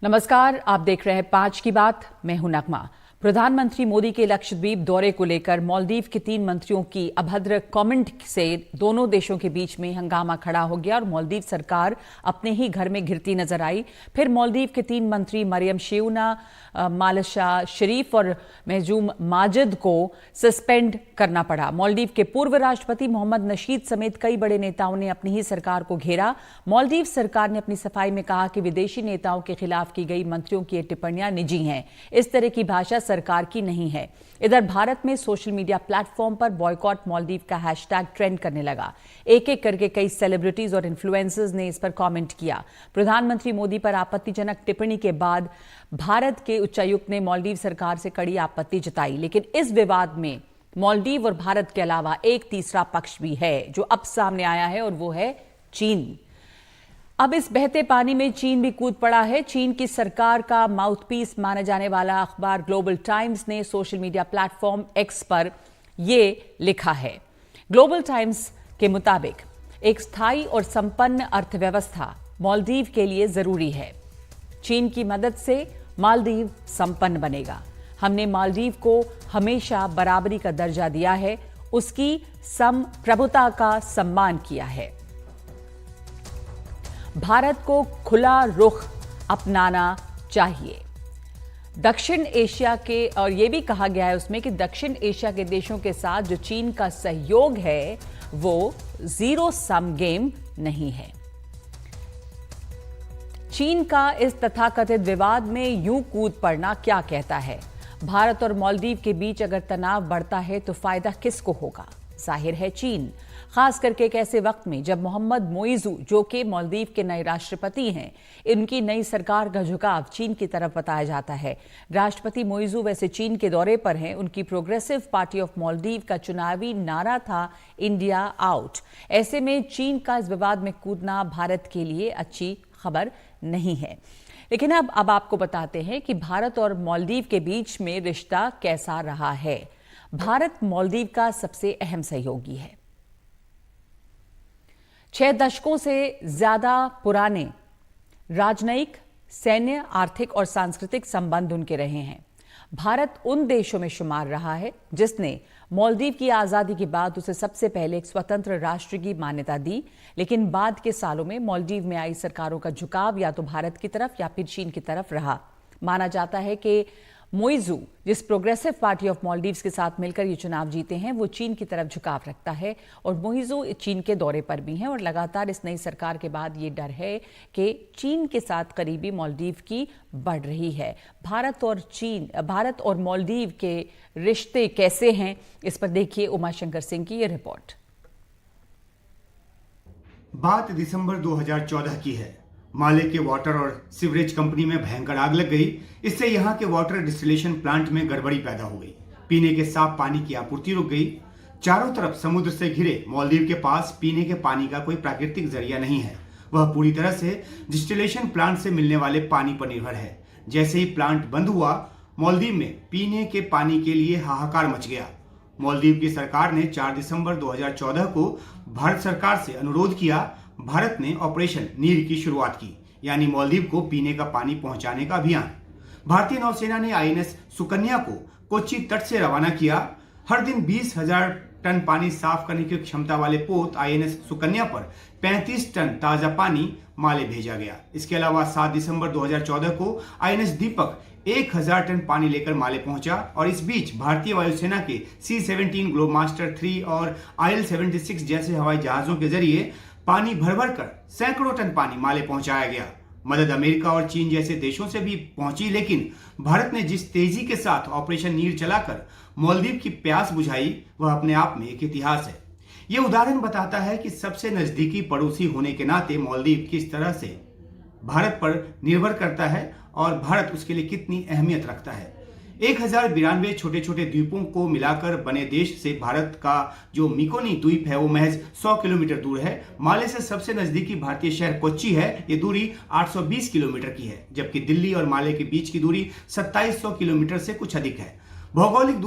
नमस्कार, आप देख रहे हैं 5 की बात। मैं हूं नगमा। प्रधानमंत्री मोदी के लक्षद्वीप दौरे को लेकर मालदीव के 3 मंत्रियों की अभद्र कमेंट से दोनों देशों के बीच में हंगामा खड़ा हो गया और मालदीव सरकार अपने ही घर में घिरती नजर आई। फिर मालदीव के 3 मंत्री मरियम शेउना, मालशा शरीफ और महजूम माजिद को सस्पेंड करना पड़ा। मालदीव के पूर्व राष्ट्रपति मोहम्मद नशीद समेत कई बड़े नेताओं ने अपनी ही सरकार को घेरा। मालदीव सरकार ने अपनी सफाई में कहा कि विदेशी नेताओं के खिलाफ की गई मंत्रियों की टिप्पणियां निजी हैं। इस तरह की भाषा सरकार की नहीं है। इधर भारत में सोशल मीडिया प्लेटफॉर्म पर बॉयकॉट मालदीव का हैशटैग ट्रेंड करने लगा। एक एक करके कई सेलिब्रिटीज और इन्फ्लुएंसर्स ने इस पर कमेंट किया। प्रधानमंत्री मोदी पर आपत्तिजनक टिप्पणी के बाद भारत के उच्चायुक्त ने मालदीव सरकार से कड़ी आपत्ति जताई, लेकिन इस विवाद में मालदीव और भारत के अलावा एक तीसरा पक्ष भी है जो अब सामने आया है, और वो है चीन। अब इस बहते पानी में चीन भी कूद पड़ा है। चीन की सरकार का माउथपीस माना जाने वाला अखबार ग्लोबल टाइम्स ने सोशल मीडिया प्लेटफॉर्म एक्स पर यह लिखा है। ग्लोबल टाइम्स के मुताबिक एक स्थायी और संपन्न अर्थव्यवस्था मालदीव के लिए जरूरी है। चीन की मदद से मालदीव संपन्न बनेगा। हमने मालदीव को हमेशा बराबरी का दर्जा दिया है, उसकी संप्रभुता का सम्मान किया है। भारत को खुला रुख अपनाना चाहिए। दक्षिण एशिया के, और यह भी कहा गया है उसमें कि दक्षिण एशिया के देशों के साथ जो चीन का सहयोग है वो जीरो सम गेम नहीं है। चीन का इस तथाकथित विवाद में यूं कूद पड़ना क्या कहता है? भारत और मालदीव के बीच अगर तनाव बढ़ता है तो फायदा किसको होगा? जाहिर है चीन, खास करके एक ऐसे वक्त में जब मोहम्मद मोइजू, जो कि मालदीव के नए राष्ट्रपति हैं, इनकी नई सरकार का झुकाव चीन की तरफ बताया जाता है। राष्ट्रपति मोइजू वैसे चीन के दौरे पर हैं। उनकी प्रोग्रेसिव पार्टी ऑफ मालदीव का चुनावी नारा था इंडिया आउट। ऐसे में चीन का इस विवाद में कूदना भारत के लिए अच्छी खबर नहीं है। लेकिन अब आपको बताते हैं कि भारत और मालदीव के बीच में रिश्ता कैसा रहा है। भारत मालदीव का सबसे अहम सहयोगी है। 6 दशकों से ज्यादा पुराने राजनयिक, सैन्य, आर्थिक और सांस्कृतिक संबंध उनके रहे हैं। भारत उन देशों में शुमार रहा है जिसने मालदीव की आजादी के बाद उसे सबसे पहले एक स्वतंत्र राष्ट्र की मान्यता दी। लेकिन बाद के सालों में मालदीव में आई सरकारों का झुकाव या तो भारत की तरफ या फिर चीन की तरफ रहा। माना जाता है कि मोइजू, जिस प्रोग्रेसिव पार्टी ऑफ मालदीव्स के साथ मिलकर ये चुनाव जीते हैं, वो चीन की तरफ झुकाव रखता है और मोइजू चीन के दौरे पर भी हैं। और लगातार इस नई सरकार के बाद ये डर है कि चीन के साथ करीबी मालदीव की बढ़ रही है। भारत और मालदीव के रिश्ते कैसे हैं, इस पर देखिए उमाशंकर सिंह की ये रिपोर्ट। बात दिसंबर 2014 की है। माले के वाटर और सीवरेज कंपनी में भयंकर आग लग गई। इससे यहाँ के वाटर डिस्टिलेशन प्लांट में गड़बड़ी पैदा हो गई। पीने के साफ पानी की आपूर्ति रुक गई। चारों तरफ समुद्र से घिरे मालदीव के पास पीने के पानी का कोई प्राकृतिक जरिया नहीं है। वह पूरी तरह से डिस्टिलेशन प्लांट से मिलने वाले पानी पर निर्भर है। जैसे ही प्लांट बंद हुआ, मालदीव में पीने के पानी के लिए हाहाकार मच गया। मालदीव की सरकार ने 4 दिसंबर 2014 को भारत सरकार से अनुरोध किया। भारत ने ऑपरेशन नीर की शुरुआत की, यानी मालदीव को पीने का पानी पहुंचाने का अभियान। भारतीय नौसेना ने आईएनएस सुकन्या को कोच्चि तट से रवाना किया। हर दिन 20,000 टन पानी साफ करने की क्षमता वाले पोत आईएनएस सुकन्या पर 35 टन ताजा पानी माले भेजा गया। इसके अलावा 7 दिसंबर 2014 को आईएनएस दीपक 1000 टन पानी लेकर माले पहुंचा। और इस बीच भारतीय वायुसेना के C-17 ग्लोबमास्टर 3 और IL-76 जैसे हवाई जहाजों के जरिए पानी भर भर कर सैकड़ों टन पानी माले पहुंचाया गया। मदद अमेरिका और चीन जैसे देशों से भी पहुंची, लेकिन भारत ने जिस तेजी के साथ ऑपरेशन नीर चलाकर मालदीव की प्यास बुझाई, वह अपने आप में एक इतिहास है। यह उदाहरण बताता है कि सबसे नजदीकी पड़ोसी होने के नाते मालदीव किस तरह से भारत पर निर्भर करता है और भारत उसके लिए कितनी अहमियत रखता है। 1092 छोटे छोटे द्वीपों को मिलाकर बने देश से भारत का जो मिकोनी द्वीप है वो महज 100 किलोमीटर दूर है। माले से सबसे नजदीकी भारतीय शहर कोच्चि है। ये दूरी 820 किलोमीटर की है, जबकि दिल्ली और माले के बीच की दूरी 2700 किलोमीटर से कुछ अधिक है। भौगोलिक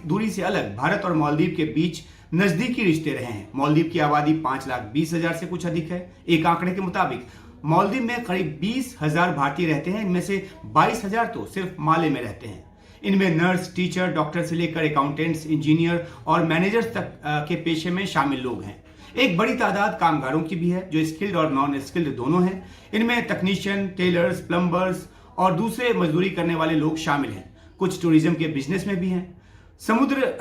दूरी से अलग भारत और मालदीव के बीच नजदीकी रिश्ते रहे हैं। मालदीव की आबादी 5,20,000 से कुछ अधिक है। एक आंकड़े के मुताबिक मालदीव में करीब 20,000 भारतीय रहते हैं। इनमें से 22,000 तो सिर्फ माले में रहते हैं। इनमें नर्स, टीचर, डॉक्टर से लेकर अकाउंटेंट्स, इंजीनियर और मैनेजर्स तक के पेशे में शामिल लोग हैं। एक बड़ी तादाद कामगारों की भी है जो स्किल्ड और नॉन स्किल्ड दोनों हैं। इनमें तकनीशियन, टेलर्स, प्लम्बर्स और दूसरे मजदूरी करने वाले लोग शामिल हैं। कुछ टूरिज्म के बिजनेस में भी हैं। समुद्र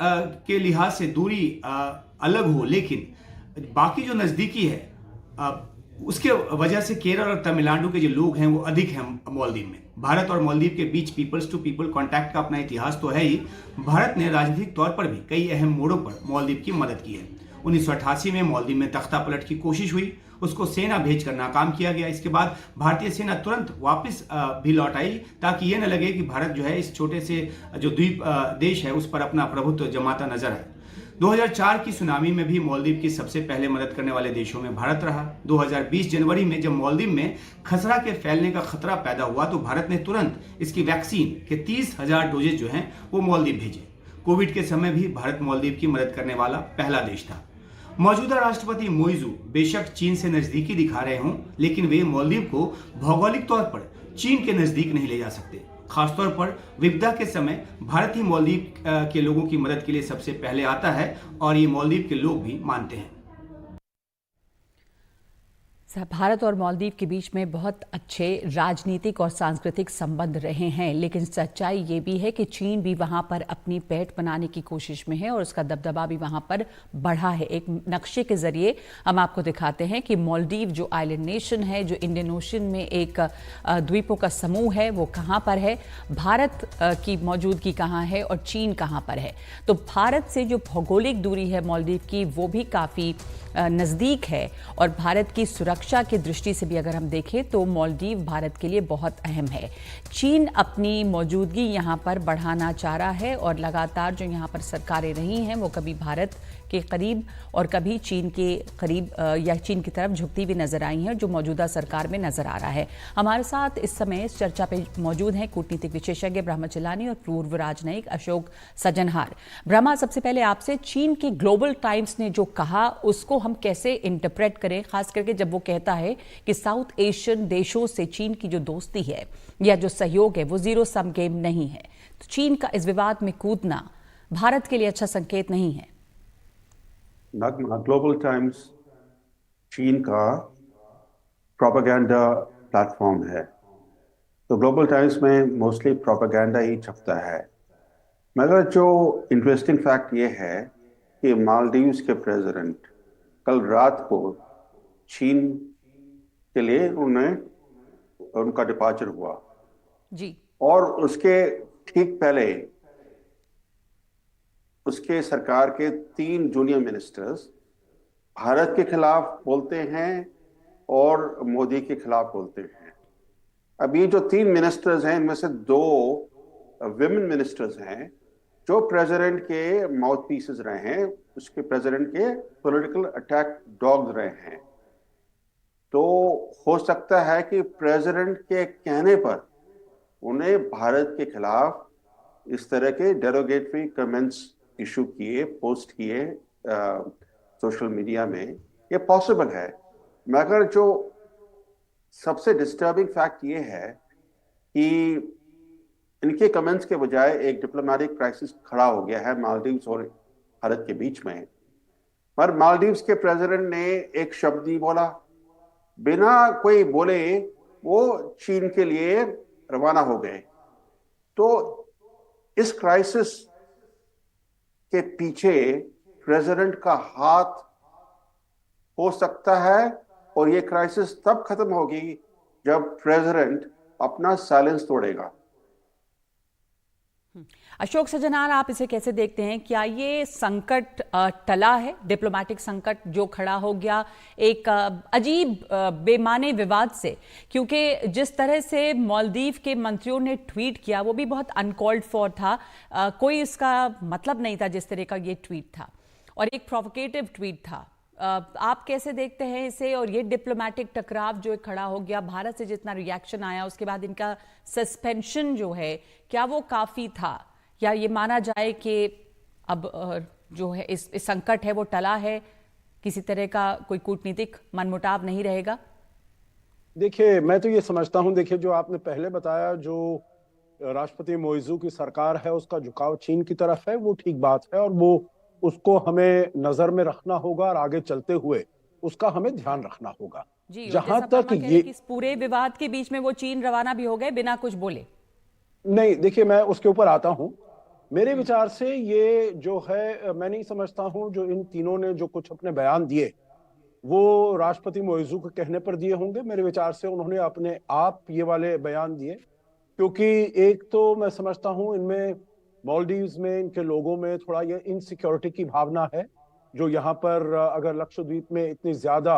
के लिहाज से दूरी अलग हो, लेकिन बाकी जो नज़दीकी है उसके वजह से केरल और तमिलनाडु के जो लोग हैं वो अधिक हैं मालदीव में। भारत और मालदीव के बीच पीपल्स टू पीपल कांटेक्ट का अपना इतिहास तो है ही। भारत ने राजनीतिक तौर पर भी कई अहम मोड़ों पर मालदीव की मदद की है। 1988 में मालदीव में तख्ता पलट की कोशिश हुई, उसको सेना भेजकर नाकाम किया गया। इसके बाद भारतीय सेना तुरंत वापस भी लौट आई ताकि ये न लगे कि भारत जो है इस छोटे से जो द्वीप देश है उस पर अपना प्रभुत्व जमाता नजर आए। 2004 की सुनामी में भी मालदीव की सबसे पहले मदद करने वाले देशों में भारत रहा। 2020 जनवरी में जब मालदीव में खसरा के फैलने का खतरा पैदा हुआ तो भारत ने तुरंत इसकी वैक्सीन के 30,000 डोजेज जो हैं वो मालदीव भेजे। कोविड के समय भी भारत मालदीव की मदद करने वाला पहला देश था। मौजूदा राष्ट्रपति मोइजू बेशक चीन से नजदीकी दिखा रहे हों, लेकिन वे मालदीव को भौगोलिक तौर पर चीन के नजदीक नहीं ले जा सकते। खासतौर पर विपदा के समय भारत ही मालदीव के लोगों की मदद के लिए सबसे पहले आता है और ये मालदीव के लोग भी मानते हैं। भारत और मालदीव के बीच में बहुत अच्छे राजनीतिक और सांस्कृतिक संबंध रहे हैं, लेकिन सच्चाई ये भी है कि चीन भी वहां पर अपनी पैठ बनाने की कोशिश में है और उसका दबदबा भी वहां पर बढ़ा है। एक नक्शे के जरिए हम आपको दिखाते हैं कि मालदीव जो आइलैंड नेशन है, जो इंडियन ओशन में एक द्वीपों का समूह है, वो कहाँ पर है, भारत की मौजूदगी कहाँ है और चीन कहाँ पर है। तो भारत से जो भौगोलिक दूरी है मालदीव की वो भी काफ़ी नज़दीक है और भारत की सुरक्षा की दृष्टि से भी अगर हम देखें तो मालदीव भारत के लिए बहुत अहम है। चीन अपनी मौजूदगी यहाँ पर बढ़ाना चाह रहा है और लगातार जो यहाँ पर सरकारें रही हैं वो कभी भारत के करीब और कभी चीन के करीब या चीन की तरफ झुकती भी नजर आई हैं, जो मौजूदा सरकार में नजर आ रहा है। हमारे साथ इस समय इस चर्चा पे मौजूद हैं कूटनीतिक विशेषज्ञ ब्रह्मा चिलानी और पूर्व राजनयिक अशोक सजनहार। ब्रह्मा, सबसे पहले आपसे, चीन की ग्लोबल टाइम्स ने जो कहा उसको हम कैसे इंटरप्रेट करें, खास करके जब वो कहता है कि साउथ एशियन देशों से चीन की जो दोस्ती है या जो सहयोग है वो जीरो सम गेम नहीं है। तो चीन का इस विवाद में कूदना भारत के लिए अच्छा संकेत नहीं है। ग्लोबल टाइम्स चीन का प्रोपेगेंडा प्लेटफॉर्म है, तो ग्लोबल टाइम्स में मोस्टली प्रोपेगेंडा ही छपता है। मगर जो इंटरेस्टिंग फैक्ट ये है कि मालदीव्स के प्रेसिडेंट कल रात को चीन के लिए उनका डिपार्चर हुआ जी, और उसके ठीक पहले उसके सरकार के 3 जूनियर मिनिस्टर्स भारत के खिलाफ बोलते हैं और मोदी के खिलाफ बोलते हैं। अभी जो 3 मिनिस्टर्स हैं इनमें से 2 विमेन मिनिस्टर्स हैं जो प्रेसिडेंट के माउथ पीसेस रहे हैं, उसके प्रेसिडेंट के पॉलिटिकल अटैक डॉग्स रहे हैं। तो हो सकता है कि प्रेसिडेंट के कहने पर उन्हें भारत के खिलाफ इस तरह के डेरोगेटरी कमेंट्स इशू किए, पोस्ट किए सोशल मीडिया में, ये पॉसिबल है। मगर जो सबसे डिस्टर्बिंग फैक्ट ये है कि इनके कमेंट्स के बजाय एक डिप्लोमेटिक क्राइसिस खड़ा हो गया है मालदीव्स और भारत के बीच में। पर मालदीव्स के प्रेसिडेंट ने एक शब्द नहीं बोला, बिना कोई बोले वो चीन के लिए रवाना हो गए। तो इस क्राइसिस के पीछे प्रेसिडेंट का हाथ हो सकता है और ये क्राइसिस तब खत्म होगी जब प्रेसिडेंट अपना साइलेंस तोड़ेगा। अशोक सजनहार, आप इसे कैसे देखते हैं? क्या ये संकट टला है, डिप्लोमेटिक संकट जो खड़ा हो गया एक अजीब बेमाने विवाद से? क्योंकि जिस तरह से मालदीव के मंत्रियों ने ट्वीट किया वो भी बहुत अनकॉल्ड फॉर था, कोई इसका मतलब नहीं था जिस तरह का ये ट्वीट था और एक प्रोवोकेटिव ट्वीट था। आप कैसे देखते हैं इसे? और ये डिप्लोमेटिक टकराव जो खड़ा हो गया, भारत से जितना रिएक्शन आया, उसके बाद इनका सस्पेंशन जो है, क्या वो काफ़ी था या ये माना जाए कि अब जो है इस संकट है वो टला है, किसी तरह का कोई कूटनीतिक मनमुटाव नहीं रहेगा? देखिए, मैं तो ये समझता हूं, देखिए जो आपने पहले बताया, जो राष्ट्रपति मोइजू की सरकार है उसका झुकाव चीन की तरफ है, वो ठीक बात है, और वो उसको हमें नजर में रखना होगा और आगे चलते हुए उसका हमें ध्यान रखना होगा। जी, और जहां जैसा तक वर्मा कह रहे ये कि इस पूरे विवाद के बीच में वो चीन रवाना भी हो गए बिना कुछ बोले। नहीं, देखिए मैं उसके ऊपर आता हूं। मेरे विचार से ये जो है, मैं नहीं समझता हूं जो इन तीनों ने जो कुछ अपने बयान दिए वो राष्ट्रपति मोइजू के कहने पर दिए होंगे। मेरे विचार से उन्होंने अपने आप ये वाले बयान दिए, क्योंकि एक तो मैं समझता हूं इनमें मालदीव्स में इनके लोगों में थोड़ा ये इनसिक्योरिटी की भावना है, जो यहाँ पर अगर लक्षद्वीप में इतनी ज्यादा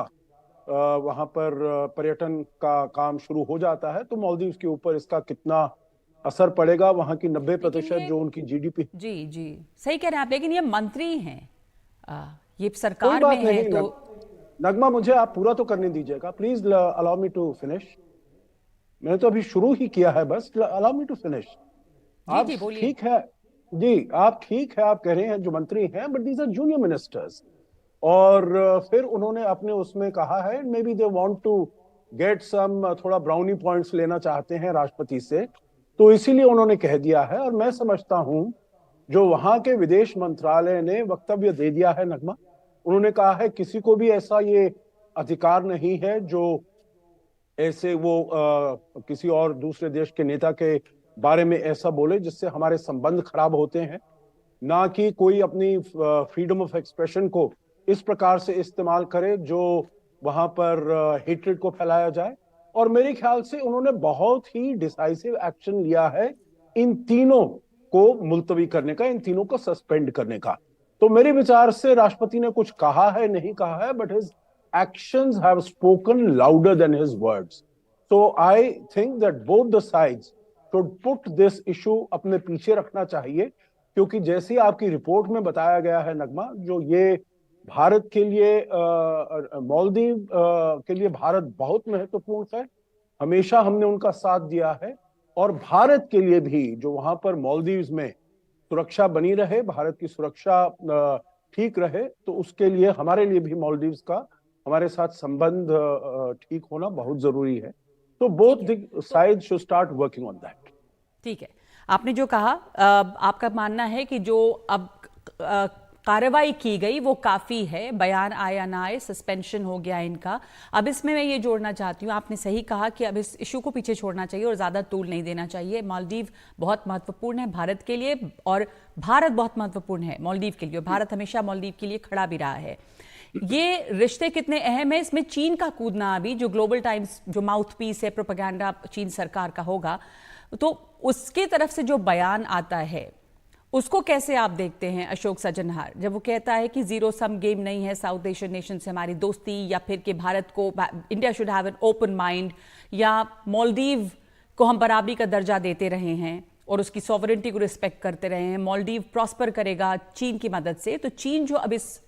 वहां पर पर्यटन का काम शुरू हो जाता है तो मालदीव्स के ऊपर इसका कितना असर पड़ेगा, वहां की लेकिन 90% ये जो उनकी जीडीपी। जी जी सही कह रहे हैं आप, लेकिन ये मंत्री हैं, ये कोई सरकार में बात है नहीं तो। नगमा, मुझे आप पूरा तो करने दीजिएगा, please allow me to finish. मैंने तो अभी शुरू ही किया है, बस अलाउ मी टू फिनिश। जी आप जी बोलिए। ठीक है जी, आप ठीक है, आप कह रहे हैं जो मंत्री हैं, but these are junior ministers. और फिर उन्होंने अपने उसमें कहा है maybe they want to get some, थोड़ा ब्राउनी पॉइंट्स लेना चाहते हैं राष्ट्रपति से, तो इसीलिए उन्होंने कह दिया है। और मैं समझता हूं जो वहां के विदेश मंत्रालय ने वक्तव्य दे दिया है नगमा, उन्होंने कहा है किसी को भी ऐसा ये अधिकार नहीं है जो ऐसे वो किसी और दूसरे देश के नेता के बारे में ऐसा बोले जिससे हमारे संबंध खराब होते हैं, ना कि कोई अपनी फ्रीडम ऑफ एक्सप्रेशन को इस प्रकार से इस्तेमाल करे जो वहां पर हेट्रेड को फैलाया जाए। और मेरे ख्याल से उन्होंने बहुत ही डिसाइसिव एक्शन लिया है इन तीनों को मुलतवी करने का, इन तीनों को सस्पेंड करने का। तो मेरे विचार से राष्ट्रपति ने कुछ कहा है, नहीं कहा है, but his actions have spoken louder than his words. So I think that both the sides should put this issue अपने पीछे रखना चाहिए, क्योंकि जैसी आपकी रिपोर्ट में बताया गया है नगमा, जो ये भारत के लिए मालदीव के लिए भारत बहुत महत्वपूर्ण है, हमेशा हमने उनका साथ दिया है। और भारत के लिए भी जो वहां पर मालदीव्स में सुरक्षा बनी रहे, भारत की सुरक्षा ठीक रहे, तो उसके लिए हमारे लिए भी मालदीव्स का हमारे साथ संबंध ठीक होना बहुत जरूरी है। तो both the side should start working on that. ठीक है, आपने जो कहा, आपका मानना है कि जो अब कार्रवाई की गई वो काफी है, बयान आया ना आए, सस्पेंशन हो गया इनका। अब इसमें मैं ये जोड़ना चाहती हूँ, आपने सही कहा कि अब इस इशू को पीछे छोड़ना चाहिए और ज्यादा तूल नहीं देना चाहिए। मालदीव बहुत महत्वपूर्ण है भारत के लिए, और भारत बहुत महत्वपूर्ण है मालदीव के लिए, और भारत हमेशा मालदीव के लिए खड़ा भी रहा है। ये रिश्ते कितने अहम है, इसमें चीन का कूदना अभी, जो ग्लोबल टाइम्स जो माउथ पीस है प्रोपेगेंडा चीन सरकार का होगा, तो उसकी तरफ से जो बयान आता है उसको कैसे आप देखते हैं अशोक सज्जनहार, जब वो कहता है कि जीरो सम गेम नहीं है साउथ एशियन नेशन से हमारी दोस्ती, या फिर कि भारत को India should have an open mind, या मालदीव को हम बराबरी का दर्जा देते रहे हैं और उसकी सॉवरेंटी को रिस्पेक्ट करते रहे हैं, मालदीव प्रॉस्पर करेगा चीन की मदद से, तो चीन जो अब इस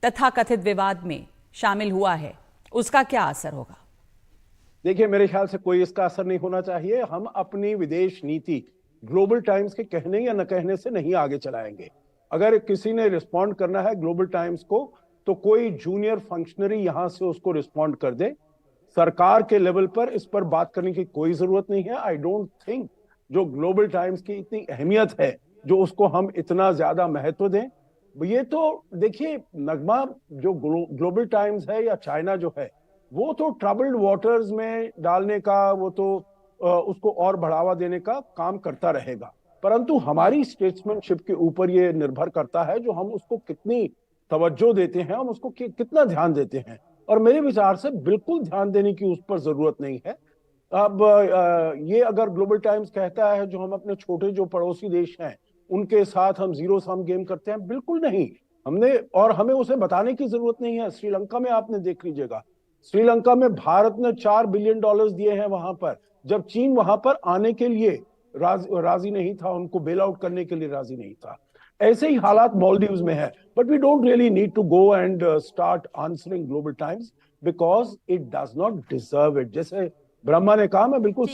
तथाकथित विवाद में शामिल हुआ है उसका क्या असर होगा? देखिए, मेरे ख्याल से कोई इसका असर नहीं होना चाहिए। हम अपनी विदेश नीति ग्लोबल टाइम्स के कहने या न कहने से नहीं आगे चलाएंगे। अगर किसी ने रिस्पॉन्ड करना है ग्लोबल टाइम्स को, तो कोई जूनियर फंक्शनरी यहां से उसको रिस्पॉन्ड कर दे। सरकार के लेवल पर इस पर बात करने की कोई जरूरत नहीं है। आई डोंट थिंक जो ग्लोबल टाइम्स की इतनी अहमियत है जो उसको हम इतना ज्यादा महत्व दें। ये तो देखिए नगमा, जो ग्लोबल टाइम्स है या चाइना जो है, वो तो ट्रबल्ड वाटर्स में डालने का, वो तो उसको और बढ़ावा देने का काम करता रहेगा, परंतु हमारी स्टेट्समैनशिप के ऊपर ये निर्भर करता है जो हम उसको कितनी तवज्जो देते हैं, हम उसको कितना ध्यान देते हैं। और मेरे विचार से बिल्कुल ध्यान देने की उस पर जरूरत नहीं है। अब ये अगर ग्लोबल टाइम्स कहता है जो हम अपने छोटे जो पड़ोसी देश हैं उनके साथ हम जीरो सम गेम करते हैं, बिल्कुल नहीं। हमें उसे बताने की जरूरत नहीं है। श्रीलंका में आपने देख लीजिएगा, श्रीलंका में भारत ने $4 बिलियन दिए हैं वहां पर, जब चीन वहां पर आने के लिए राजी नहीं था, उनको बेल आउट करने के लिए राजी नहीं था। ऐसे ही हालात मालदीव्स में है। But we don't really need to go and start answering Global Times because it does not deserve it. जैसे ब्रह्मा ने कहा, मैं बिल्कुल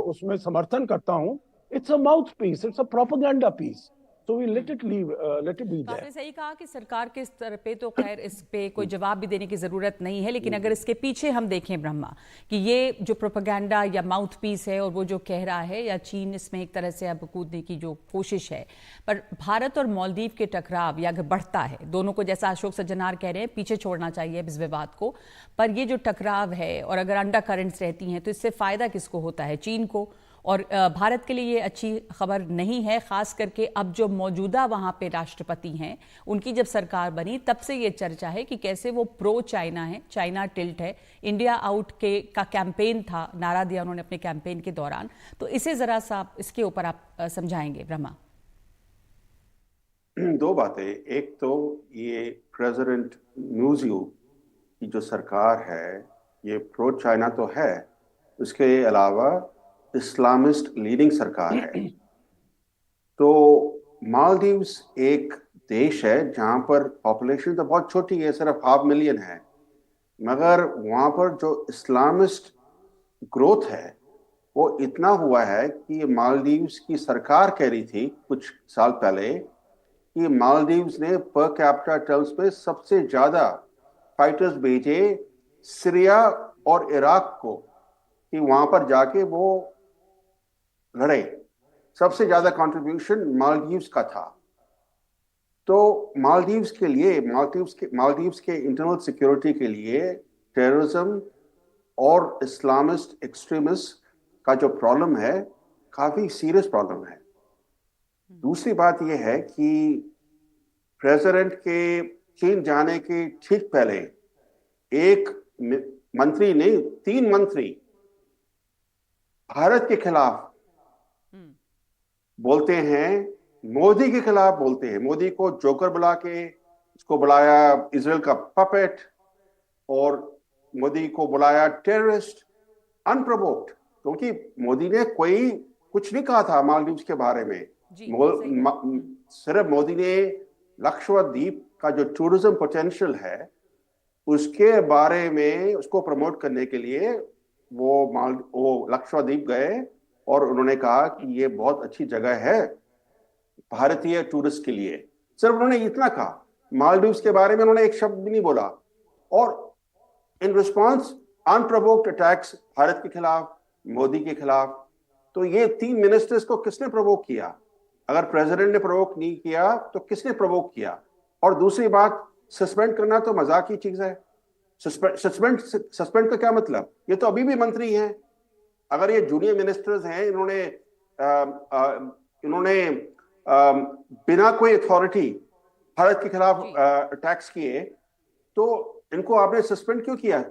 उसमें समर्थन करता हूं। It's a mouthpiece, it's a propaganda piece. So we let it be तो there. आपने सही कहा कि सरकार के स्तर पे तो खैर इस पे कोई जवाब भी देने की जरूरत नहीं है, लेकिन अगर इसके पीछे हम देखें ब्रह्मा कि ये जो प्रोपेगेंडा या माउथ पीस है और वो जो कह रहा है, या चीन इसमें एक तरह से अब कूदने की जो कोशिश है, पर भारत और मालदीव के टकराव या अगर बढ़ता है, दोनों को जैसा अशोक सज्जनार कह रहे हैं पीछे छोड़ना चाहिए इस विवाद को, पर ये जो टकराव है और अगर अंडर करंट्स रहती हैं तो इससे फायदा किसको होता है? चीन को। और भारत के लिए ये अच्छी खबर नहीं है, खास करके अब जो मौजूदा वहां पे राष्ट्रपति हैं, उनकी जब सरकार बनी तब से ये चर्चा है कि कैसे वो प्रो चाइना है, चाइना टिल्ट है, इंडिया आउट का कैंपेन था, नारा दिया उन्होंने अपने कैंपेन के दौरान। तो इसे जरा सा इसके ऊपर आप समझाएंगे ब्रह्मा। दो बातें, एक तो ये प्रेसिडेंट न्यूज़ू की जो सरकार है ये प्रो चाइना तो है, उसके अलावा इस्लामिस्ट लीडिंग सरकार है। तो मालदीव्स एक देश है जहां पर पॉपुलेशन तो बहुत छोटी है, सिर्फ 500,000 है, मगर वहां पर जो इस्लामिस्ट ग्रोथ है वो इतना हुआ है कि मालदीव्स की सरकार कह रही थी कुछ साल पहले कि मालदीव्स ने पर कैपिटा टर्म्स पे सबसे ज्यादा फाइटर्स भेजे सीरिया और इराक को, कि वहां पर जाके वो लड़े। सबसे ज्यादा कंट्रीब्यूशन मालदीव्स का था। तो मालदीव्स के लिए, मालदीव्स के इंटरनल सिक्योरिटी के लिए टेररिज्म और इस्लामिस्ट एक्सट्रीमिस्ट का जो प्रॉब्लम है काफी सीरियस प्रॉब्लम है। दूसरी बात यह है कि प्रेसिडेंट के चीन जाने के ठीक पहले एक मंत्री ने 3 मंत्री भारत के खिलाफ बोलते हैं, मोदी के खिलाफ बोलते हैं। मोदी को जोकर बुला के उसको बुलाया इजराइल का पपेट, और मोदी को बुलाया टेररिस्ट, अनप्रोवोक्ड, क्योंकि मोदी ने कोई कुछ नहीं कहा था मालदीव्स के बारे में। सिर्फ मोदी ने लक्षद्वीप का जो टूरिज्म पोटेंशियल है उसके बारे में, उसको प्रमोट करने के लिए वो लक्षद्वीप गए और उन्होंने कहा कि ये बहुत अच्छी जगह है भारतीय टूरिस्ट के लिए। सिर्फ उन्होंने इतना कहा, मालदीव्स के बारे में उन्होंने एक शब्द भी नहीं बोला। और in response unprovoked attacks Bharat के खिलाफ, मोदी के खिलाफ। तो ये 3 मिनिस्टर्स को किसने प्रोवोक किया? अगर प्रेसिडेंट ने प्रोवोक नहीं किया तो किसने प्रोवोक किया? और दूसरी बात, सस्पेंड करना तो मजाक की चीज है। सस्पेंड का क्या मतलब? ये तो अभी भी मंत्री हैं। अगर ये जूनियर मिनिस्टर्स हैं, इन्होंने बिना कोई अथॉरिटी भारत के खिलाफ अटैक्स किए, तो इनको आपने सस्पेंड क्यों किया?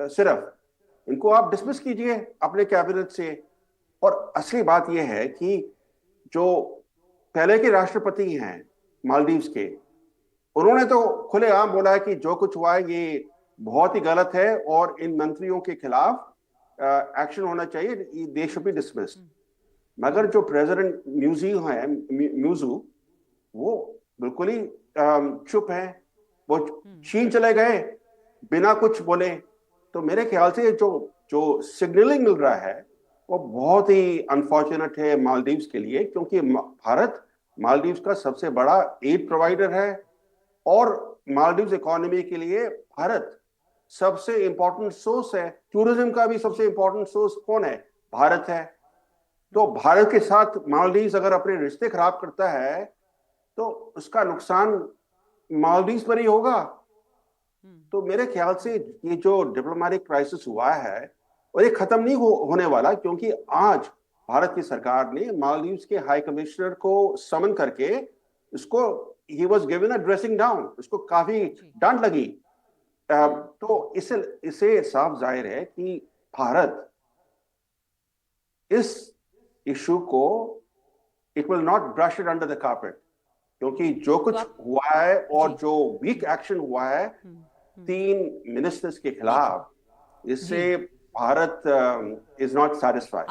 सिर्फ इनको आप डिसमिस कीजिए अपने कैबिनेट से। और असली बात यह है कि जो पहले के राष्ट्रपति हैं मालदीव्स के, उन्होंने तो खुलेआम बोला है कि जो कुछ हुआ है ये बहुत ही गलत है और इन मंत्रियों के खिलाफ एक्शन होना चाहिए, दे शुड बी डिसमिस्ड। मगर जो प्रेसिडेंट न्यूज़ू वो बिल्कुल ही चुप है। वो चीन चले गए बिना कुछ बोले। तो मेरे ख्याल से जो सिग्नलिंग मिल रहा है वो बहुत ही अनफॉर्चुनेट है मालदीव्स के लिए, क्योंकि भारत मालदीव्स का सबसे बड़ा एड प्रोवाइडर है और मालदीव्स इकोनॉमी के लिए भारत सबसे इंपॉर्टेंट सोर्स है। टूरिज्म का भी सबसे इंपॉर्टेंट सोर्स कौन है? भारत है। तो भारत के साथ मालदीव्स अगर अपने रिश्ते खराब करता है तो उसका नुकसान मालदीव्स पर ही होगा। तो मेरे ख्याल से ये जो डिप्लोमेटिक क्राइसिस हुआ है और ये खत्म नहीं होने वाला, क्योंकि आज भारत की सरकार ने मालदीव्स के हाई कमिश्नर को समन करके इसको he was given a dressing down, उसको काफी डांट लगी। तो इससे साफ जाहिर है कि भारत इस इशू को it will not brush it under the carpet, क्योंकि जो कुछ हुआ है और जो वीक एक्शन हुआ है 3 मिनिस्टर्स के खिलाफ, इससे भारत is not satisfied।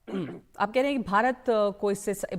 आप कह रहे हैं कि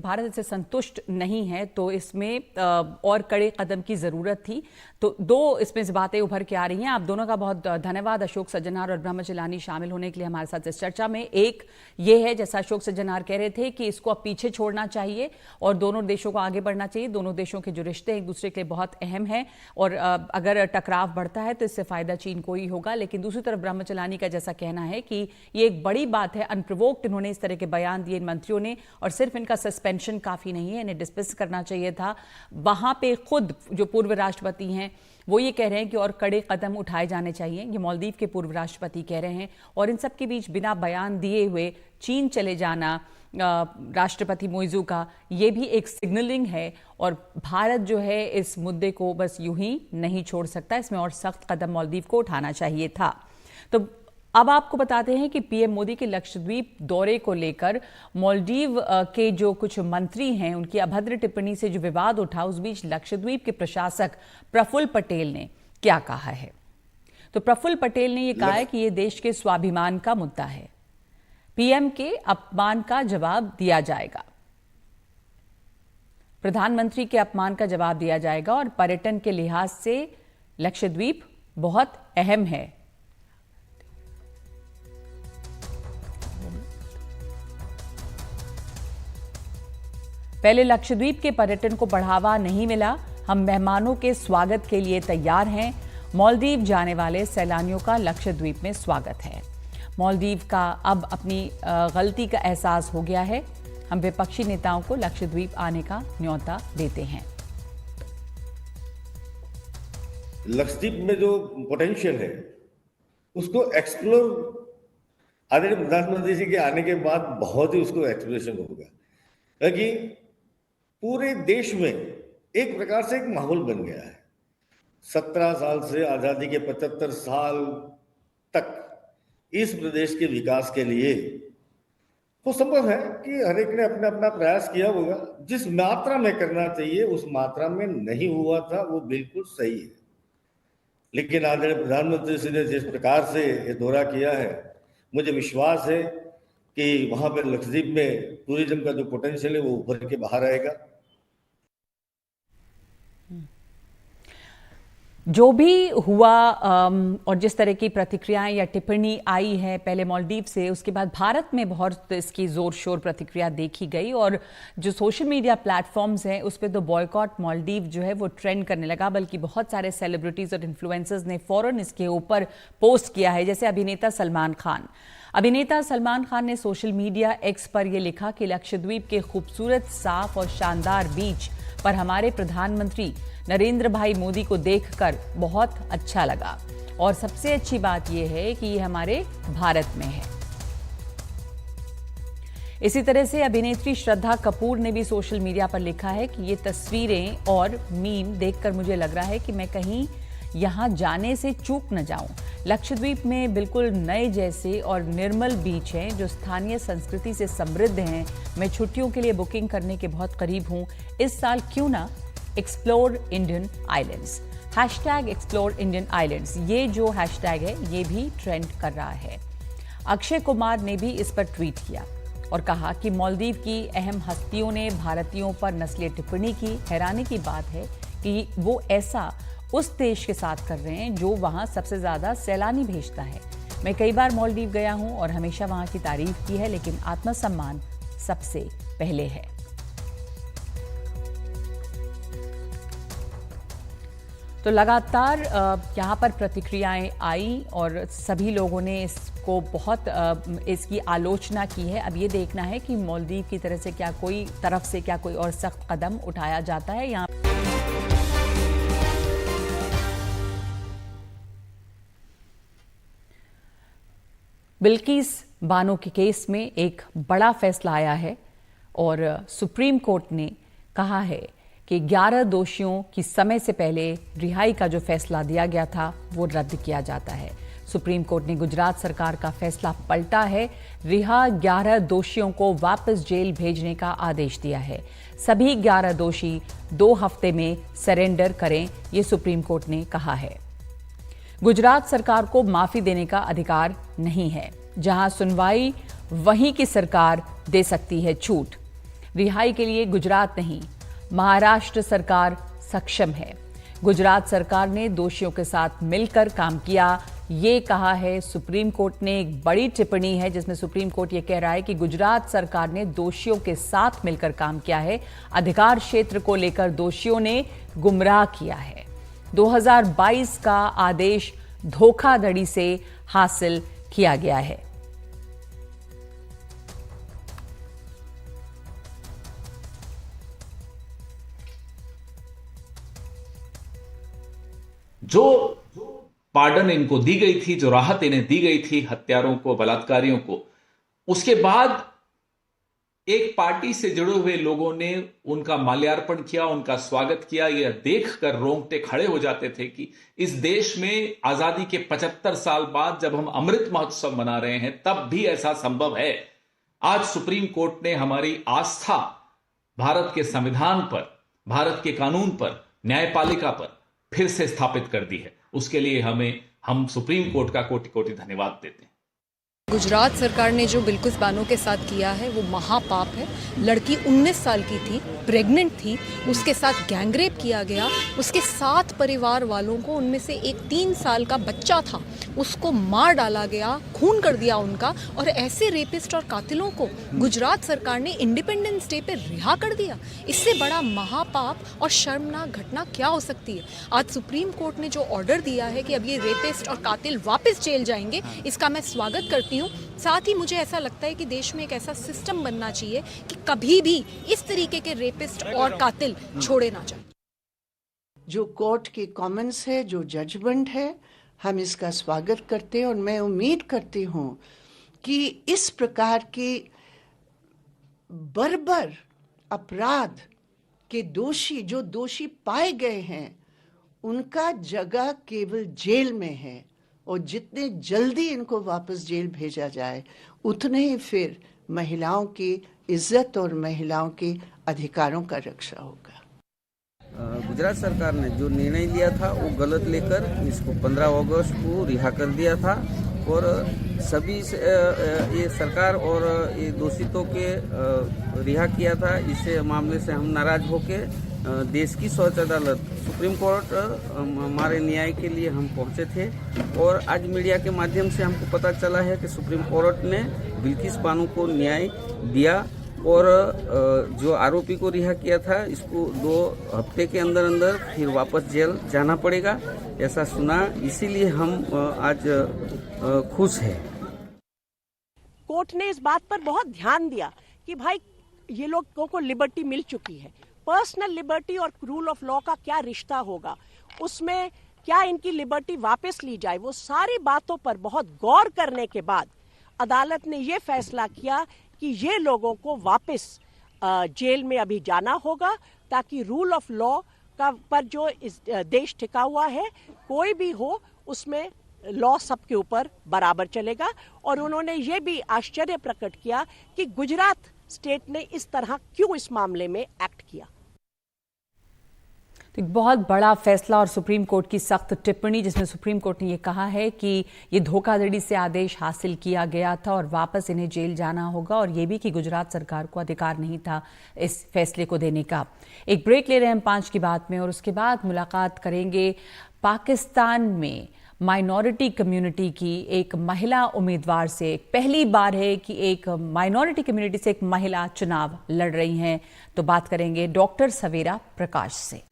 भारत इससे संतुष्ट नहीं है, तो इसमें और कड़े कदम की जरूरत थी। तो दो इसमें से बातें उभर के आ रही हैं। आप दोनों का बहुत धन्यवाद, अशोक सज्जनार और ब्रह्मचलानी, शामिल होने के लिए हमारे साथ इस चर्चा में। एक ये है, जैसा अशोक सज्जनार कह रहे थे, कि इसको अब पीछे छोड़ना चाहिए और दोनों देशों को आगे बढ़ना चाहिए। दोनों देशों के जो रिश्ते एक दूसरे के लिए बहुत अहम है और अगर टकराव बढ़ता है तो इससे फायदा चीन को ही होगा। लेकिन दूसरी तरफ ब्रह्मचलानी का जैसा कहना है कि ये एक बड़ी बात है, अनप्रोवोक्ड इन्होंने इस तरह के बयान दिए इन मंत्रियों ने, और सिर्फ इनका सस्पेंशन काफी नहीं है, इन्हें डिस्मिस करना चाहिए था। वहां पे खुद जो पूर्व राष्ट्रपति हैं वो ये कह रहे हैं कि और कड़े कदम उठाए जाने चाहिए। ये मालदीव के पूर्व राष्ट्रपति कह रहे हैं। और इन सब के बीच बिना बयान दिए हुए चीन चले जाना राष्ट्रपति मोइजू का, ये भी एक सिग्नलिंग है। और भारत जो है इस मुद्दे को बस यूं ही नहीं छोड़ सकता, इसमें और सख्त कदम मालदीव को उठाना चाहिए था। तो अब आपको बताते हैं कि पीएम मोदी के लक्षद्वीप दौरे को लेकर मालदीव के जो कुछ मंत्री हैं उनकी अभद्र टिप्पणी से जो विवाद उठा, उस बीच लक्षद्वीप के प्रशासक प्रफुल्ल पटेल ने क्या कहा है। तो प्रफुल्ल पटेल ने यह कहा है कि यह देश के स्वाभिमान का मुद्दा है, पीएम के अपमान का जवाब दिया जाएगा, प्रधानमंत्री के अपमान का जवाब दिया जाएगा और पर्यटन के लिहाज से लक्षद्वीप बहुत अहम है। पहले लक्षद्वीप के पर्यटन को बढ़ावा नहीं मिला, हम मेहमानों के स्वागत के लिए तैयार हैं। मालदीव जाने वाले सैलानियों का लक्षद्वीप में स्वागत है। मालदीव का अब अपनी गलती का एहसास हो गया है। हम विपक्षी नेताओं को लक्षद्वीप आने का न्योता देते हैं। लक्षद्वीप में जो पोटेंशियल है उसको एक्सप्लोर आदरणीय प्रधानमंत्री जी के आने के बाद बहुत ही उसको एक्सप्लोरेशन होगा, क्योंकि पूरे देश में एक प्रकार से एक माहौल बन गया है। 17 साल से आजादी के 75 साल तक इस प्रदेश के विकास के लिए वो संभव है कि हर एक ने अपना अपना प्रयास किया होगा। जिस मात्रा में करना चाहिए उस मात्रा में नहीं हुआ था, वो बिल्कुल सही है। लेकिन आदरणीय प्रधानमंत्री जी ने जिस प्रकार से ये दौरा किया है, मुझे विश्वास है कि वहां पर लक्षद्वीप में टूरिज्म का जो पोटेंशियल है वो उभर के बाहर आएगा। जो भी हुआ और जिस तरह की प्रतिक्रियाएं या टिप्पणी आई है पहले मालदीव से, उसके बाद भारत में बहुत इसकी जोर शोर प्रतिक्रिया देखी गई और जो सोशल मीडिया प्लेटफॉर्म्स हैं उस पर तो बॉयकॉट मालदीव जो है वो ट्रेंड करने लगा। बल्कि बहुत सारे सेलिब्रिटीज और इन्फ्लुएंसर्स ने फौरन इसके ऊपर पोस्ट किया है। जैसे अभिनेता सलमान खान ने सोशल मीडिया एक्स पर यह लिखा कि लक्षद्वीप के खूबसूरत, साफ और शानदार बीच पर हमारे प्रधानमंत्री नरेंद्र भाई मोदी को देखकर बहुत अच्छा लगा और सबसे अच्छी बात यह है कि ये हमारे भारत में है। इसी तरह से अभिनेत्री श्रद्धा कपूर ने भी सोशल मीडिया पर लिखा है कि ये तस्वीरें और मीम देखकर मुझे लग रहा है कि मैं कहीं यहां जाने से चूक न जाऊं। लक्षद्वीप में बिल्कुल नए जैसे और निर्मल बीच हैं जो स्थानीय संस्कृति से समृद्ध हैं। मैं छुट्टियों के लिए बुकिंग करने के बहुत करीब हूं। इस साल क्यों ना explore Indian islands, #explore Indian islands, ये जो हैशटैग है ये भी ट्रेंड कर रहा है। अक्षय कुमार ने भी इस पर ट्वीट किया और कहा कि मालदीव की अहम हस्तियों ने भारतीयों पर नस्लीय टिप्पणी की। हैरानी की बात है कि वो ऐसा उस देश के साथ कर रहे हैं जो वहां सबसे ज्यादा सैलानी भेजता है। मैं कई बार मालदीव गया हूं और हमेशा वहां की तारीफ की है, लेकिन आत्मसम्मान सबसे पहले है। तो लगातार यहाँ पर प्रतिक्रियाएं आई और सभी लोगों ने इसको बहुत इसकी आलोचना की है। अब ये देखना है कि मालदीव की तरफ से क्या कोई और सख्त कदम उठाया जाता है। यहाँ बिल्किस बानो के केस में एक बड़ा फैसला आया है और सुप्रीम कोर्ट ने कहा है कि 11 दोषियों की समय से पहले रिहाई का जो फैसला दिया गया था वो रद्द किया जाता है। सुप्रीम कोर्ट ने गुजरात सरकार का फैसला पलटा है। रिहा 11 दोषियों को वापस जेल भेजने का आदेश दिया है। सभी 11 दोषी 2 हफ्ते में सरेंडर करें, ये सुप्रीम कोर्ट ने कहा है। गुजरात सरकार को माफी देने का अधिकार नहीं है। जहां सुनवाई वहीं की सरकार दे सकती है छूट। रिहाई के लिए गुजरात नहीं, महाराष्ट्र सरकार सक्षम है। गुजरात सरकार ने दोषियों के साथ मिलकर काम किया, ये कहा है सुप्रीम कोर्ट ने। एक बड़ी टिप्पणी है जिसमें सुप्रीम कोर्ट ये कह रहा है कि गुजरात सरकार ने दोषियों के साथ मिलकर काम किया है। अधिकार क्षेत्र को लेकर दोषियों ने गुमराह किया है। 2022 का आदेश धोखाधड़ी से हासिल किया गया है। जो पार्डन इनको दी गई थी, जो राहत इन्हें दी गई थी हत्यारों को, बलात्कारियों को, उसके बाद एक पार्टी से जुड़े हुए लोगों ने उनका माल्यार्पण किया, उनका स्वागत किया। यह देखकर रोंगटे खड़े हो जाते थे कि इस देश में आजादी के 75 साल बाद जब हम अमृत महोत्सव मना रहे हैं तब भी ऐसा संभव है। आज सुप्रीम कोर्ट ने हमारी आस्था भारत के संविधान पर, भारत के कानून पर, न्यायपालिका पर फिर से स्थापित कर दी है। उसके लिए हम सुप्रीम कोर्ट का कोटि कोटि धन्यवाद देते हैं। गुजरात सरकार ने जो बिल्किस बानो के साथ किया है वो महापाप है। लड़की 19 साल की थी, प्रेग्नेंट थी, उसके साथ गैंगरेप किया गया, उसके 7 परिवार वालों को, उनमें से एक 3 साल का बच्चा था, उसको मार डाला गया, खून कर दिया उनका। और ऐसे रेपिस्ट और कातिलों को गुजरात सरकार ने इंडिपेंडेंस डे पे रिहा कर दिया। इससे बड़ा महापाप और शर्मनाक घटना क्या हो सकती है। आज सुप्रीम कोर्ट ने जो ऑर्डर दिया है कि अब ये रेपिस्ट और कातिल वापस जेल जाएंगे, इसका मैं स्वागत करती हूँ। साथ ही मुझे ऐसा लगता है कि देश में एक ऐसा सिस्टम बनना चाहिए कि कभी भी इस तरीके के रेपिस्ट और कातिल छोड़े ना जाए। जो कोर्ट के कमेंट्स है, जो जजमेंट है, हम इसका स्वागत करते हैं। और मैं उम्मीद करती हूँ कि इस प्रकार के बर्बर अपराध के जो दोषी पाए गए हैं, उनका जगह केवल जेल में है। और जितने जल्दी इनको वापस जेल भेजा जाए, उतने ही फिर महिलाओं की इज्जत और महिलाओं के अधिकारों का रक्षा होगा। गुजरात सरकार ने जो निर्णय लिया था वो गलत लेकर इसको 15 अगस्त को रिहा कर दिया था। और सभी ये सरकार और ये दोषितों के रिहा किया था। इस मामले से हम नाराज होके देश की सर्वोच्च अदालत सुप्रीम कोर्ट हमारे न्याय के लिए हम पहुंचे थे। और आज मीडिया के माध्यम से हमको पता चला है कि सुप्रीम कोर्ट ने बिल्किस बानो को न्याय दिया और जो आरोपी को रिहा किया था, इसको 2 हफ्ते के अंदर अंदर फिर वापस जेल जाना पड़ेगा, ऐसा सुना। इसीलिए हम आज खुश हैं। कोर्ट ने इस बात पर बहुत ध्यान दिया कि भाई ये लोगों को लिबर्टी मिल चुकी है। पर्सनल लिबर्टी और रूल ऑफ लॉ का क्या रिश्ता होगा, उसमें क्या इनकी लिबर्टी वापस ली जाए, वो सारी बातों पर बहुत गौर करने के बाद अदालत ने ये फैसला किया कि ये लोगों को वापस जेल में अभी जाना होगा, ताकि रूल ऑफ लॉ का पर जो इस देश टिका हुआ है, कोई भी हो उसमें लॉ सबके ऊपर बराबर चलेगा। और उन्होंने ये भी आश्चर्य प्रकट किया कि गुजरात स्टेट ने इस तरह क्यों इस मामले में एक्ट किया। तो एक बहुत बड़ा फैसला और सुप्रीम कोर्ट की सख्त टिप्पणी, जिसमें सुप्रीम कोर्ट ने यह कहा है कि ये धोखाधड़ी से आदेश हासिल किया गया था और वापस इन्हें जेल जाना होगा। और ये भी कि गुजरात सरकार को अधिकार नहीं था इस फैसले को देने का। एक ब्रेक ले रहे हैं हम 5 की बात में और उसके बाद मुलाकात करेंगे पाकिस्तान में माइनॉरिटी कम्युनिटी की एक महिला उम्मीदवार से। पहली बार है कि एक माइनॉरिटी कम्युनिटी से एक महिला चुनाव लड़ रही हैं। तो बात करेंगे डॉक्टर सवेरा प्रकाश से।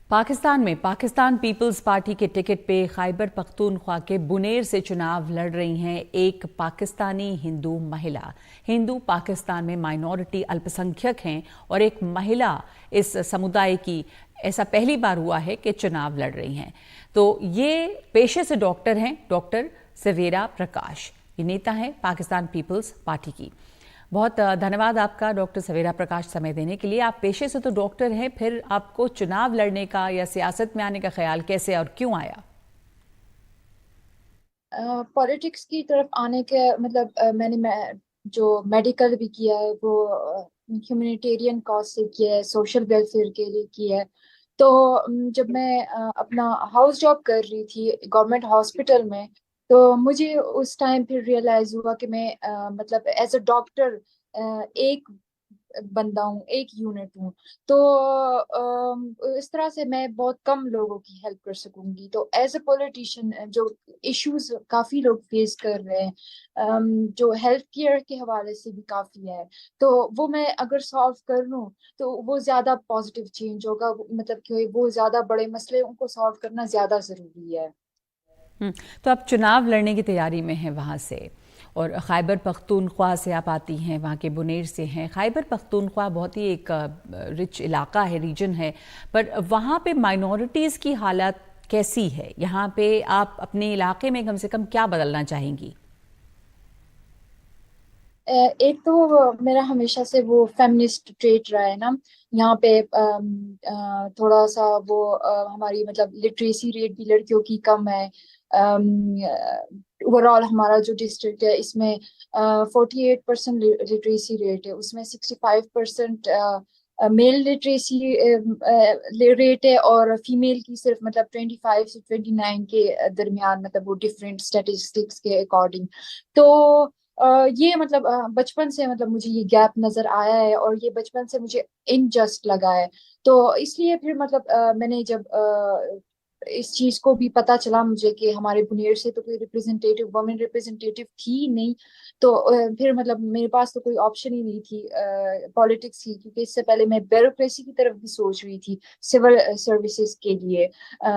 पाकिस्तान में पाकिस्तान पीपल्स पार्टी के टिकट पे खैबर पख्तूनख्वा के बुनेर से चुनाव लड़ रही हैं एक पाकिस्तानी हिंदू महिला। हिंदू पाकिस्तान में माइनॉरिटी अल्पसंख्यक हैं और एक महिला इस समुदाय की ऐसा पहली बार हुआ है कि चुनाव लड़ रही हैं। तो ये पेशे से डॉक्टर हैं, डॉक्टर सवेरा प्रकाश। ये नेता हैं पाकिस्तान पीपल्स पार्टी की। बहुत धन्यवाद आपका डॉक्टर सवेरा प्रकाश समय देने के लिए। आप पेशे से तो डॉक्टर हैं, फिर आपको चुनाव लड़ने का या सियासत में आने का ख्याल कैसे और क्यों आया? पॉलिटिक्स की तरफ आने के मतलब मैंने जो मेडिकल भी किया है वो ह्यूमैनिटेरियन कॉज से किया है, सोशल वेलफेयर के लिए किया है। तो जब मैं अपना हाउस जॉब कर रही थी गवर्नमेंट हॉस्पिटल में, तो मुझे उस टाइम फिर रियलाइज हुआ कि मैं मतलब एज अ डॉक्टर एक बंदा हूँ, एक यूनिट हूँ। तो इस तरह से मैं बहुत कम लोगों की हेल्प कर सकूंगी। तो एज अ पॉलिटिशियन जो इश्यूज काफी लोग फेस कर रहे हैं, जो हेल्थ केयर के हवाले से भी काफी है, तो वो मैं अगर सॉल्व कर लूँ तो वो ज्यादा पॉजिटिव चेंज होगा। मतलब कि वो ज्यादा बड़े मसले उनको सॉल्व करना ज्यादा जरूरी है। तो आप चुनाव लड़ने की तैयारी में हैं वहाँ से, और खैबर पख्तूनख्वा से आप आती हैं, वहाँ के बुनेर से हैं। खैबर पख्तूनख्वा बहुत ही एक रिच इलाका है, रीजन है, पर वहाँ पे माइनॉरिटीज़ की हालत कैसी है? यहाँ पे आप अपने इलाके में कम से कम क्या बदलना चाहेंगी? एक तो मेरा हमेशा से वो फेमिनिस्ट ट्रेट रहा है ना यहाँ पे। थोड़ा सा वो हमारी मतलब लिटरेसी रेट भी लड़कियों की कम है। ओवरऑल हमारा जो डिस्ट्रिक्ट है इसमें 48% लिटरेसी रेट है, उसमें 65% मेल लिटरेसी रेट है, और फीमेल की सिर्फ मतलब 25 से 29 के दरमियान, मतलब वो डिफरेंट स्टेटिस्टिक्स के अकॉर्डिंग। तो ये मतलब बचपन से मतलब मुझे ये गैप नजर आया है, और ये बचपन से मुझे इनजस्ट लगा है। तो इसलिए फिर मतलब मैंने जब इस चीज को भी पता चला मुझे कि हमारे बुनेर से तो कोई रिप्रेजेंटेटिव वुमेन रिप्रेजेंटेटिव थी नहीं, तो फिर मतलब मेरे पास तो कोई ऑप्शन ही नहीं थी पॉलिटिक्स की, क्योंकि इससे पहले मैं ब्यूरोक्रेसी की तरफ भी सोच रही थी सिविल सर्विसेज के लिए।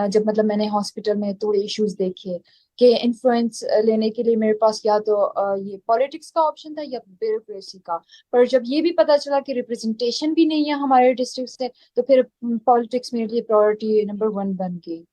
जब मतलब मैंने हॉस्पिटल में थोड़े इश्यूज देखे कि इन्फ्लुएंस लेने के लिए मेरे पास या तो ये पॉलिटिक्स का ऑप्शन था या ब्यूरोक्रेसी का। पर जब ये भी पता चला कि रिप्रेजेंटेशन भी नहीं है हमारे डिस्ट्रिक्ट से, तो फिर पॉलिटिक्स मेरे लिए प्रायोरिटी नंबर 1 बन गई।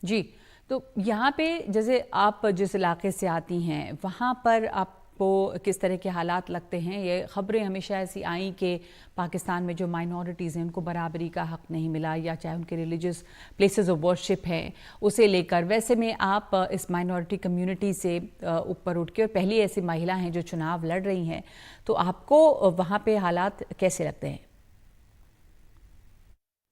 जी, तो यहाँ पे जैसे आप जिस इलाके से आती हैं, वहाँ पर आपको किस तरह के हालात लगते हैं? ये खबरें हमेशा ऐसी आई कि पाकिस्तान में जो माइनॉरिटीज़ हैं उनको बराबरी का हक़ नहीं मिला, या चाहे उनके रिलीजियस प्लेसेस ऑफ वर्शिप हैं उसे लेकर। वैसे में आप इस माइनॉरिटी कम्युनिटी से ऊपर उठ के और पहली ऐसी महिला हैं जो चुनाव लड़ रही हैं, तो आपको वहाँ पे हालात कैसे लगते हैं?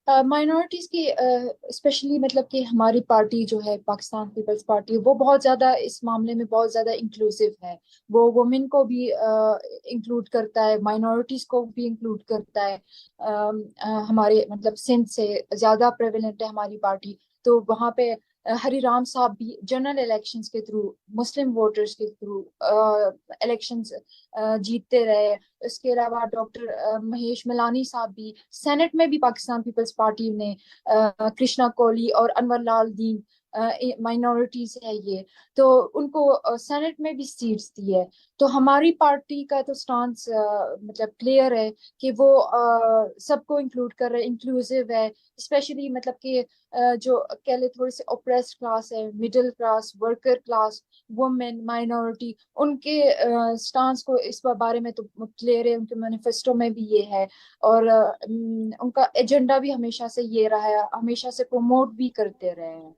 माइनॉरिटीज की स्पेशली मतलब कि हमारी पार्टी जो है पाकिस्तान पीपल्स पार्टी, वो बहुत ज्यादा इस मामले में बहुत ज्यादा इंक्लूसिव है। वो वुमेन को भी इंक्लूड करता है, माइनॉरिटीज को भी इंक्लूड करता है। हमारे मतलब सिंध से ज्यादा प्रेवलेंट है हमारी पार्टी। तो वहाँ पे हरिराम साहब भी जनरल इलेक्शंस के थ्रू, मुस्लिम वोटर्स के थ्रू इलेक्शंस जीतते रहे। इसके अलावा डॉक्टर महेश मिलानी साहब भी सेनेट में भी पाकिस्तान पीपल्स पार्टी ने कृष्णा कोहली और अनवर लाल दीन माइनॉरिटीज है ये, तो उनको सेनेट में भी सीट्स दी है। तो हमारी पार्टी का तो स्टांस मतलब क्लियर है कि वो सबको इंक्लूड कर रहे हैं, इंक्लूसिव है। स्पेशली मतलब कि जो कह ले थोड़ी सी ओप्रेस्ड क्लास है, middle class, worker class, women, minority, उनके स्टांस को इस बारे में तो क्लियर है, उनके मैनिफेस्टो में भी ये है। और उनका एजेंडा भी हमेशा से ये रहा है, हमेशा से प्रमोट भी करते रहे हैं।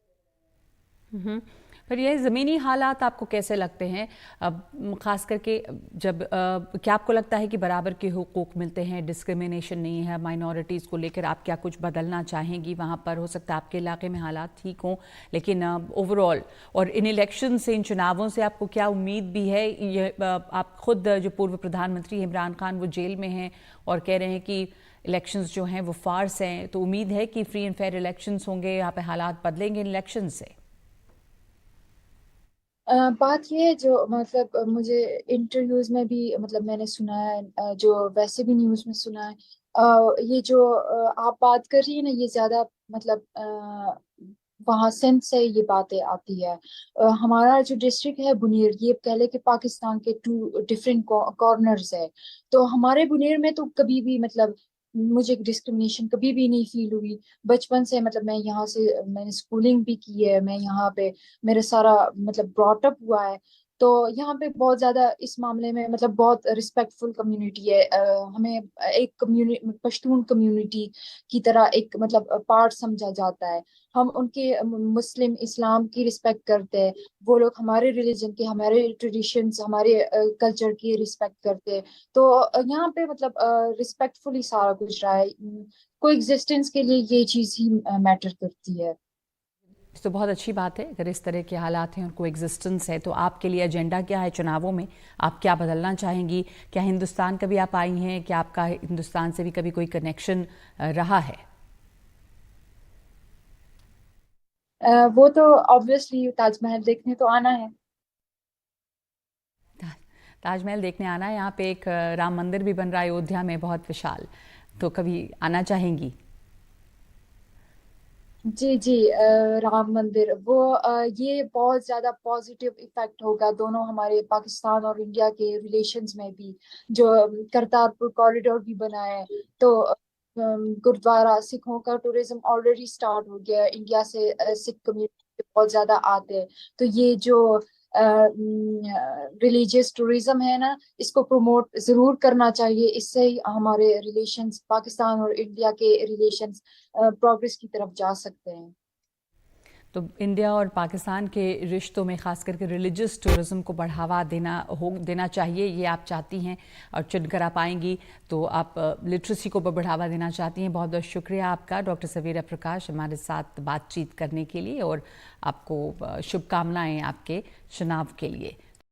पर ये ज़मीनी हालात आपको कैसे लगते हैं? अब ख़ास करके जब क्या आपको लगता है कि बराबर के हुकूक मिलते हैं, डिस्क्रिमिनेशन नहीं है माइनॉरिटीज़ को लेकर? आप क्या कुछ बदलना चाहेंगी वहाँ पर? हो सकता है आपके इलाके में हालात ठीक हों, लेकिन ओवरऑल और इन इलेक्शन से, इन चुनावों से आपको क्या उम्मीद भी है? ये आप खुद जो पूर्व प्रधानमंत्री इमरान खान वो जेल में हैं और कह रहे हैं कि इलेक्शंस जो हैं वो फार्स हैं, तो उम्मीद है कि फ्री एंड फेयर इलेक्शंस होंगे, यहाँ पे हालात बदलेंगे इन इलेक्शन से? बात ये है जो मतलब मुझे इंटरव्यूज में भी मतलब मैंने सुना है, जो वैसे भी न्यूज में सुना है, ये जो आप बात कर रही है ना, ये ज्यादा मतलब वहाँ सिंध से ये बातें आती है। हमारा जो डिस्ट्रिक्ट है बुनेर, ये कह ले कि पाकिस्तान के 2 डिफरेंट कॉर्नर्स है। तो हमारे बुनेर में तो कभी भी मतलब मुझे डिस्क्रिमिनेशन कभी भी नहीं फील हुई। बचपन से मतलब मैं यहाँ से मैंने स्कूलिंग भी की है, मैं यहाँ पे मेरा सारा मतलब ब्रॉट अप हुआ है। तो यहाँ पे बहुत ज्यादा इस मामले में मतलब बहुत रिस्पेक्टफुल कम्युनिटी है। हमें एक कम्युनिटी, पश्तून कम्युनिटी की तरह एक मतलब पार्ट समझा जाता है। हम उनके मुस्लिम इस्लाम की रिस्पेक्ट करते हैं, वो लोग हमारे रिलीजन के, हमारे ट्रेडिशंस, हमारे कल्चर की रिस्पेक्ट करते हैं। तो यहाँ पे मतलब रिस्पेक्टफुली सारा कुछ रहा है। कोएग्जिस्टेंस के लिए ये चीज ही मैटर करती है। तो बहुत अच्छी बात है। अगर इस तरह के हालात हैं और कोई एग्जिस्टेंस है, तो आपके लिए एजेंडा क्या है चुनावों में? आप क्या बदलना चाहेंगी? क्या हिंदुस्तान कभी आप आई हैं? क्या आपका हिंदुस्तान से भी कभी कोई कनेक्शन रहा है? वो तो ऑब्वियसली ताजमहल देखने तो आना है। ताजमहल देखने आना है। यहाँ पे एक राम मंदिर भी बन रहा है अयोध्या में, बहुत विशाल, तो कभी आना चाहेंगी? जी जी, राम मंदिर वो ये बहुत ज्यादा पॉजिटिव इफेक्ट होगा दोनों हमारे पाकिस्तान और इंडिया के रिलेशंस में भी। जो करतारपुर कॉरिडोर भी बना है, तो गुरुद्वारा, सिखों का टूरिज्म ऑलरेडी स्टार्ट हो गया है। इंडिया से सिख कम्युनिटी बहुत ज्यादा आते हैं, तो ये जो रिलीजियस टूरिज्म है ना, इसको प्रमोट जरूर करना चाहिए। इससे ही हमारे रिलेशंस, पाकिस्तान और इंडिया के रिलेशंस प्रोग्रेस की तरफ जा सकते हैं। तो इंडिया और पाकिस्तान के रिश्तों में खास करके रिलीजियस टूरिज्म को बढ़ावा देना चाहिए, ये आप चाहती हैं, और चुनकर आप आएंगी तो आप लिटरेसी को बढ़ावा देना चाहती हैं। बहुत बहुत शुक्रिया आपका डॉक्टर सवेरा प्रकाश हमारे साथ बातचीत करने के लिए, और आपको शुभकामनाएं आपके चुनाव के लिए।